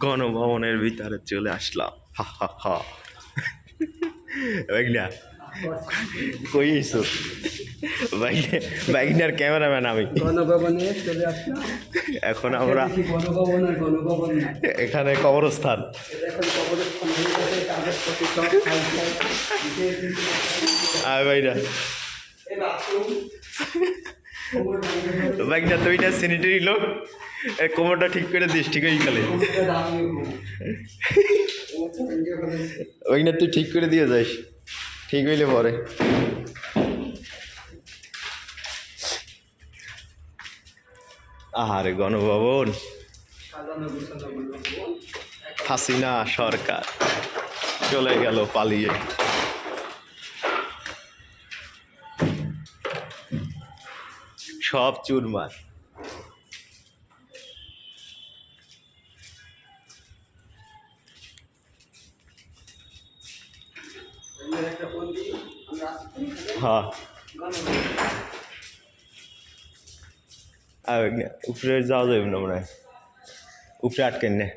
গণভবনের ভিতরে চলে আসলাম। হা হা হা। ভাইনা কই এসো? বাইকনার ক্যামেরাম্যান আমি। গণভবনে চলে আসলাম। এখন আমরা গণভবন আর গণভবন না, এখানে কবরস্থান। এখন কবরস্থান হয়ে গেছে, কাগজপত্র সব ফাইল আয় ভাইরা বাইকটা তুই না স্যানিটারি লোক, কোমরটা ঠিক করে দিস, ঠিক হয়ে গেলে ওইটা তুই ঠিক করে দিয়ে যাস, ঠিক হইলে পরে। আহারে গণভবন, হাসিনা সরকার চলে গেল পালিয়ে। সব চুরমার। হ্যাঁ উপরে যাওয়া যাবে না মনে হয়, উপরে আটকেন না।